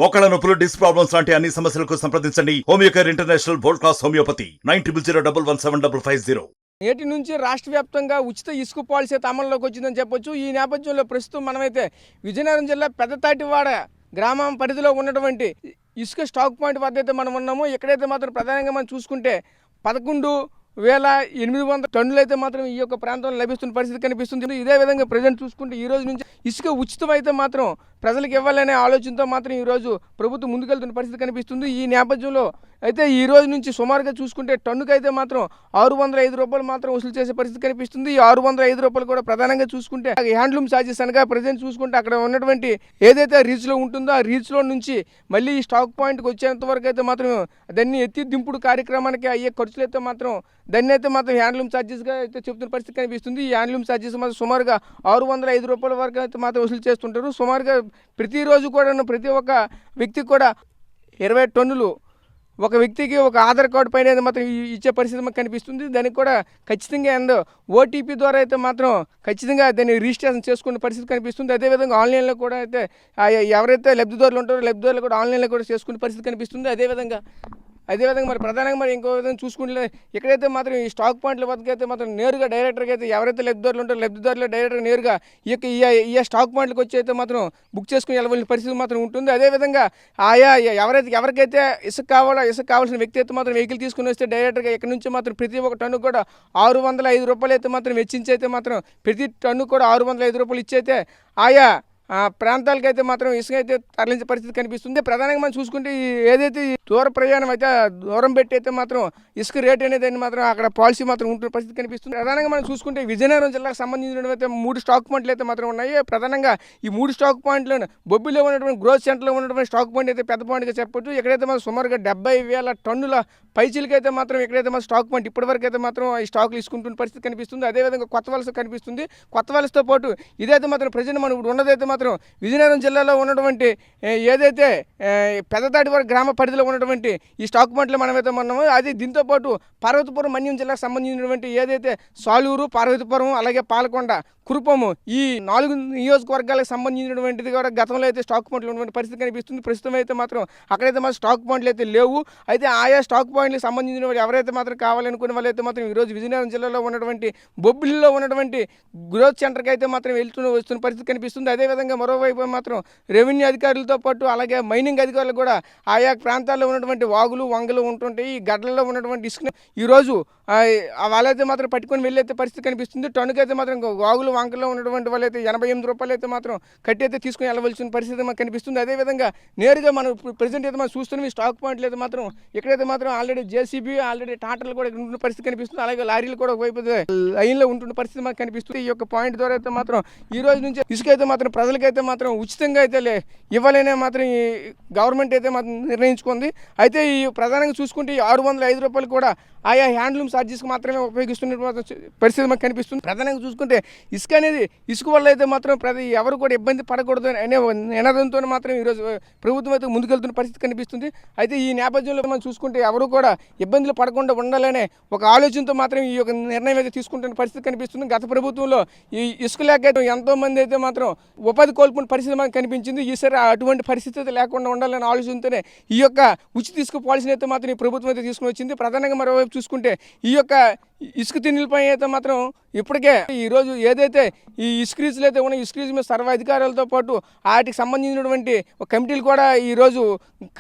మోకాళ్ళ నొప్పులు, disc problems లాంటి అన్ని సమస్యలకు సంప్రదించండి Homeocare international world class homeopathy 9001171550. నేటి నుంచి రాష్ట్ర వ్యాప్తంగా ఉచిత ఇసుక పాలసీ అయితే అమల్లోకి వచ్చిందని చెప్పొచ్చు. ఈ నేపథ్యంలో ప్రస్తుతం మనమైతే విజయనగరం జిల్లా పెద్దతాటివాడ గ్రామం పరిధిలో ఉన్నటువంటి ఇసుక స్టాక్ పాయింట్ వద్ద అయితే మనం ఉన్నాము. ఇక్కడైతే మాత్రం ప్రధానంగా మనం చూసుకుంటే 11,800 టన్నులు అయితే మాత్రం ఈ యొక్క ప్రాంతంలో లభిస్తున్న పరిస్థితి కనిపిస్తుంది. ఇదే విధంగా ప్రజెంట్ చూసుకుంటే ఈ రోజు నుంచి ఇసుక ఉచితం అయితే మాత్రం ప్రజలకు ఇవ్వాలనే ఆలోచనతో మాత్రం ఈరోజు ప్రభుత్వం ముందుకెళ్తున్న పరిస్థితి కనిపిస్తుంది. ఈ నేపథ్యంలో అయితే ఈ రోజు నుంచి సుమారుగా చూసుకుంటే టన్నుకైతే మాత్రం 605 రూపాయలు మాత్రం వసూలు చేసే పరిస్థితి కనిపిస్తుంది. ఈ 605 రూపాయలు కూడా ప్రధానంగా చూసుకుంటే హ్యాండ్లూమ్ ఛార్జెస్ అనగా ప్రజెంట్ చూసుకుంటే అక్కడ ఉన్నటువంటి ఏదైతే రీచ్లో ఉంటుందో ఆ రీచ్లో నుంచి మళ్ళీ ఈ స్టాక్ పాయింట్కి వచ్చేంత వరకు అయితే మాత్రం దాన్ని ఎత్తి దింపుడు కార్యక్రమానికి అయ్యే ఖర్చులు అయితే మాత్రం దాన్ని అయితే మాత్రం హ్యాండ్లూమ్ ఛార్జెస్గా అయితే చెప్తున్న పరిస్థితి కనిపిస్తుంది. ఈ హ్యాండ్లూమ్ ఛార్జెస్ మాత్రం సుమారుగా 605 రూపాయల వరకు అయితే మాత్రం వసూలు చేస్తుంటారు. సుమారుగా ప్రతిరోజు కూడా ప్రతి ఒక్క వ్యక్తికి కూడా 20 టన్నులు ఒక వ్యక్తికి ఒక ఆధార్ కార్డు పైన మాత్రం ఇచ్చే పరిస్థితి మాకు కనిపిస్తుంది. దానికి కూడా ఖచ్చితంగా ఓటీపీ ద్వారా అయితే మాత్రం ఖచ్చితంగా దాన్ని రిజిస్ట్రేషన్ చేసుకునే పరిస్థితి కనిపిస్తుంది. అదేవిధంగా ఆన్లైన్లో కూడా అయితే ఎవరైతే లబ్ధిదారులు ఉంటారో లబ్ధిదారులు కూడా ఆన్లైన్లో కూడా చేసుకునే పరిస్థితి కనిపిస్తుంది. అదేవిధంగా మరి ప్రధానంగా మరి ఇంకో విధంగా చూసుకుంటే ఇక్కడైతే మాత్రం ఈ స్టాక్ పాయింట్ల వద్దకు అయితే మాత్రం నేరుగా డైరెక్టర్గా అయితే ఎవరైతే లబ్ధిదారులు ఉంటారో లబ్ధిదారులు డైరెక్ట్గా నేరుగా ఈ స్టాక్ పాయింట్లకు వచ్చి అయితే మాత్రం బుక్ చేసుకుని వెళ్ళవలసిన పరిస్థితి మాత్రం ఉంటుంది. అదేవిధంగా ఎవరికైతే ఇసుక కావాల్సిన వ్యక్తి అయితే మాత్రం వెహికల్ తీసుకుని వస్తే డైరెక్టర్గా ఇక్కడ నుంచి మాత్రం ప్రతి ఒక్క టన్ను కూడా 605 రూపాయలు అయితే మాత్రం వెచ్చించి అయితే మాత్రం ప్రతి టన్ను కూడా 605 రూపాయలు ఇచ్చైతే ప్రాంతాలకు అయితే మాత్రం ఇసుక అయితే తరలించే పరిస్థితి కనిపిస్తుంది. ప్రధానంగా మనం చూసుకుంటే ఏదైతే దూర ప్రయాణం అయితే దూరం పెట్టి అయితే మాత్రం ఇసుక రేట్ అనేది మాత్రం అక్కడ పాలసీ మాత్రం ఉంటున్న పరిస్థితి కనిపిస్తుంది. ప్రధానంగా మనం చూసుకుంటే విజయనగరం జిల్లాకు సంబంధించిన అయితే 3 స్టాక్ పాయింట్లు అయితే మాత్రం ఉన్నాయి. ప్రధానంగా ఈ 3 స్టాక్ పాయింట్లు బొబ్బిలో ఉన్నటువంటి గ్రోత్ సెంటర్లో ఉన్నటువంటి స్టాక్ పాయింట్ అయితే పెద్ద పాయింట్గా చెప్పొచ్చు. ఎక్కడైతే మనం సుమారుగా 70,000 టన్నుల పైచీలకైతే మాత్రం ఎక్కడైతే మన స్టాక్ పాయింట్ ఇప్పటివరకు అయితే మాత్రం ఈ స్టాకులు తీసుకుంటున్న పరిస్థితి కనిపిస్తుంది. అదేవిధంగా కొత్త వలస కనిపిస్తుంది. కొత్త వలసతో పాటు ఇదైతే మాత్రం ప్రజెంట్ మనం ఇప్పుడు ఉన్నదైతే మాత్రం విజయనగరం జిల్లాలో ఉన్నటువంటి ఏదైతే పెద్దతాటివాడ గ్రామ పరిధిలో ఉన్నటువంటి ఈ స్టాక్ పాయింట్లో మనమైతే ఉన్నామో అది దీంతో పాటు పార్వతీపురం మన్యం జిల్లాకు సంబంధించినటువంటి ఏదైతే సాలూరు, పార్వతీపురం అలాగే పాలకొండ, కురుపము ఈ 4 నియోజకవర్గాలకు సంబంధించినటువంటిది కూడా గతంలో అయితే స్టాక్ పాయింట్లు ఉన్నటువంటి పరిస్థితి కనిపిస్తుంది. ప్రస్తుతం అయితే మాత్రం అక్కడైతే మాత్రం స్టాక్ పాయింట్లు అయితే లేవు. అయితే ఆయా స్టాక్ పాయింట్లకు సంబంధించిన ఎవరైతే మాత్రం కావాలనుకునే వాళ్ళైతే మాత్రం ఈరోజు విజయనగరం జిల్లాలో ఉన్నటువంటి బొబ్బిలిలో ఉన్నటువంటి గ్రోత్ సెంటర్కి అయితే మాత్రం వస్తున్న పరిస్థితి కనిపిస్తుంది. అదేవిధంగా మరోవైపు మాత్రం రెవెన్యూ అధికారులతో పాటు అలాగే మైనింగ్ అధికారులు కూడా ఆయా ప్రాంతాల్లో ఉన్నటువంటి వాగులు వంగలు ఉంటుంటాయి. ఈ గడ్డల్లో ఉన్నటువంటి ఇసుక ఈరోజు వాళ్ళైతే మాత్రం పట్టుకొని వెళ్ళైతే పరిస్థితి కనిపిస్తుంది. టన్నుకైతే మాత్రం వాగులు వంకల్లో ఉన్నటువంటి వాళ్ళైతే 88 రూపాయలు అయితే మాత్రం కట్టి అయితే తీసుకుని వెళ్ళవలసిన పరిస్థితి మాకు కనిపిస్తుంది. అదేవిధంగా నేరుగా మనం ప్రజెంట్ అయితే మనం చూస్తున్నాం ఈ స్టాక్ పాయింట్లు అయితే మాత్రం ఇక్కడైతే మాత్రం ఆల్రెడీ జేసీబీ టాటర్లు కూడా ఉంటున్న పరిస్థితి కనిపిస్తుంది. అలాగే లారీలు కూడా ఒకవైపు లైన్లో ఉంటున్న పరిస్థితి మాకు కనిపిస్తుంది. ఈ యొక్క పాయింట్ ద్వారా అయితే మాత్రం ఈ రోజు నుంచి ఇసుక అయితే మాత్రం ప్రజలకైతే మాత్రం ఉచితంగా అయితే ఇవ్వాలనే మాత్రం ఈ గవర్నమెంట్ అయితే మాత్రం నిర్ణయించుకుంది. అయితే ఈ ప్రధానంగా చూసుకుంటే ఈ 605 రూపాయలు కూడా ఆయా హ్యాండ్లూమ్ ఛార్జెస్కి మాత్రమే ఉపయోగిస్తున్న పరిస్థితి మాకు కనిపిస్తుంది. ప్రధానంగా చూసుకుంటే ఇసుక అనేది ఇసుక వల్ల అయితే మాత్రం ఎవరు కూడా ఇబ్బంది పడకూడదు అనే నినాదంతో మాత్రం ఈరోజు ప్రభుత్వం అయితే ముందుకెళ్తున్న పరిస్థితి కనిపిస్తుంది. అయితే ఈ నేపథ్యంలో మనం చూసుకుంటే ఎవరు కూడా ఇబ్బందులు పడకుండా ఉండాలనే ఒక ఆలోచనతో మాత్రం ఈ యొక్క నిర్ణయం అయితే తీసుకుంటున్న పరిస్థితి కనిపిస్తుంది. గత ప్రభుత్వంలో ఈ ఇసుక లేక ఎంతోమంది అయితే మాత్రం ఉపాధి కోల్పోయిన పరిస్థితి మనకు కనిపించింది. ఈసారి అటువంటి పరిస్థితి అయితే లేకుండా ఉండాలనే ఆలోచనతోనే ఈ యొక్క ఉచిత ఇసుక పాలసీని అయితే మాత్రం ఈ ప్రభుత్వం అయితే తీసుకుని వచ్చింది. ప్రధానంగా మరోవైపు చూసుకుంటే ఈ యొక్క ఇసుక తిన్నులపై అయితే మాత్రం ఇప్పటికే ఈరోజు ఏదైతే ఈ ఇసుక రీచ్లు అయితే ఉన్నాయి ఇసుక రీచ్ మీద సర్వ అధికారులతో పాటు వాటికి సంబంధించినటువంటి ఒక కమిటీలు కూడా ఈరోజు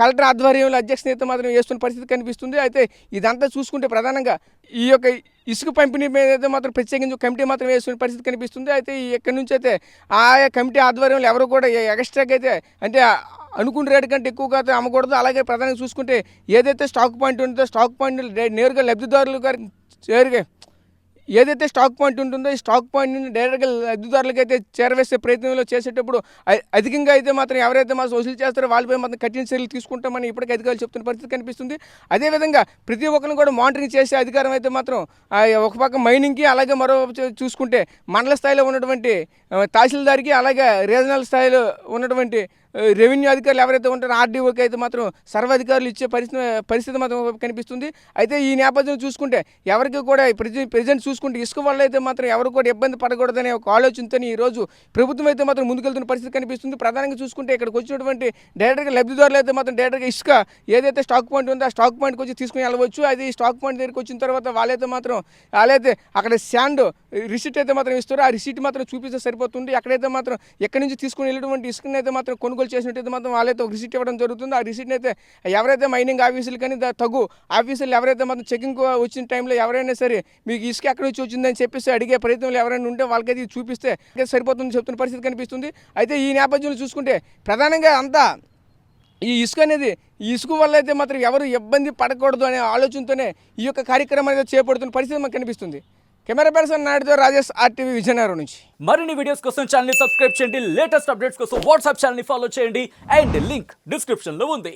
కలెక్టర్ ఆధ్వర్యంలో అధ్యక్షత అయితే మాత్రం వేస్తున్న పరిస్థితి కనిపిస్తుంది. అయితే ఇదంతా చూసుకుంటే ప్రధానంగా ఈ యొక్క ఇసుక పంపిణీ మీద అయితే మాత్రం ప్రత్యేకించి కమిటీ మాత్రం వేస్తున్న పరిస్థితి కనిపిస్తుంది. అయితే ఇక్కడి నుంచి అయితే ఆయా కమిటీ ఆధ్వర్యంలో ఎవరు కూడా ఎక్స్ట్రాగా అయితే అంటే అనుకున్న రేటు కంటే ఎక్కువగా అయితే అమ్మకూడదు. అలాగే ప్రధానంగా చూసుకుంటే ఏదైతే స్టాక్ పాయింట్ ఉంటుందో స్టాక్ పాయింట్ నేరుగా లబ్ధిదారులు గారికి ఏదైతే స్టాక్ పాయింట్ ఉంటుందో ఈ స్టాక్ పాయింట్ని డైరెక్ట్గా లబ్ధిదారులకు అయితే చేరవేసే ప్రయత్నంలో చేసేటప్పుడు అధికంగా అయితే మాత్రం ఎవరైతే మాత్రం వసూలు చేస్తారో వాళ్ళపై మాత్రం కఠిన చర్యలు తీసుకుంటామని ఇప్పటికీ అధికారులు చెప్తున్న పరిస్థితి కనిపిస్తుంది. అదేవిధంగా ప్రతి ఒక్కరిని కూడా మానిటరింగ్ చేసే అధికారం అయితే మాత్రం ఒక పక్క మైనింగ్కి అలాగే మరో చూసుకుంటే మండల స్థాయిలో ఉన్నటువంటి తహసీల్దార్కి అలాగే రీజనల్ స్థాయిలో ఉన్నటువంటి రెవెన్యూ అధికారులు ఎవరైతే ఉంటారో ఆర్డీఓకి అయితే మాత్రం సర్వాధికారులు ఇచ్చే పరిస్థితి మాత్రం కనిపిస్తుంది. అయితే ఈ నేపథ్యం చూసుకుంటే ఎవరికి కూడా ప్రజెంట్ చూసుకుంటే ఇసుక వల్ల అయితే మాత్రం ఎవరు కూడా ఇబ్బంది పడకూడదనే ఒక ఆలోచనతో ఈరోజు ప్రభుత్వం అయితే మాత్రం ముందుకెళ్తున్న పరిస్థితి కనిపిస్తుంది. ప్రధానంగా చూసుకుంటే ఇక్కడికి వచ్చినటువంటి డైరెక్ట్గా లబ్ధిదారులు అయితే మాత్రం డైరెక్ట్గా ఇసుక ఏదైతే స్టాక్ పాయింట్ ఉందో ఆ స్టాక్ పాయింట్కి వచ్చి తీసుకుని వెళ్ళవచ్చు. అది స్టాక్ పాయింట్ దగ్గరికి వచ్చిన తర్వాత వాళ్ళైతే అక్కడ శాండ్ రిసిట్ అయితే మాత్రం ఇస్తారో ఆ రిసిట్ మాత్రం చూపిస్తే సరిపోతుంది. ఎక్కడైతే మాత్రం ఎక్కడి నుంచి తీసుకుని వెళ్ళినటువంటి ఇసుకని అయితే మాత్రం కొనుగోలు చేసినట్టయితే మాత్రం వాళ్ళైతే ఒక రిసిట్ ఇవ్వడం జరుగుతుంది. ఆ రిసిట్ని అయితే ఎవరైతే మైనింగ్ ఆఫీసులు కానీ తగు ఆఫీసులు ఎవరైతే మాత్రం చెకింగ్ వచ్చిన టైంలో ఎవరైనా సరే మీకు ఇసుక ఎక్కడి నుంచి వచ్చిందని చెప్పేసి అడిగే ప్రయత్నంలో ఎవరైనా ఉంటే వాళ్ళకైతే ఇది చూపిస్తే సరిపోతుంది చెప్తున్న పరిస్థితి కనిపిస్తుంది. అయితే ఈ నేపథ్యంలో చూసుకుంటే ప్రధానంగా అంతా ఈ ఇసుక అనేది ఈ ఇసుక వల్ల అయితే మాత్రం ఎవరు ఇబ్బంది పడకూడదు అనే ఆలోచనతోనే ఈ యొక్క కార్యక్రమం అనేది చేపడుతున్న పరిస్థితి మనకు కనిపిస్తుంది. కెమెరా పర్సన్ నాయుడుతో రాజేష్, RTV విజయనగరం నుంచి. మరిన్ని వీడియోస్ కోసం ఛానల్ ని సబ్స్క్రైబ్ చేయండి. లేటెస్ట్ అప్డేట్స్ కోసం వాట్సాప్ ఛానల్ ని ఫాలో చేయండి. అండ్ లింక్ డిస్క్రిప్షన్ లో ఉంది.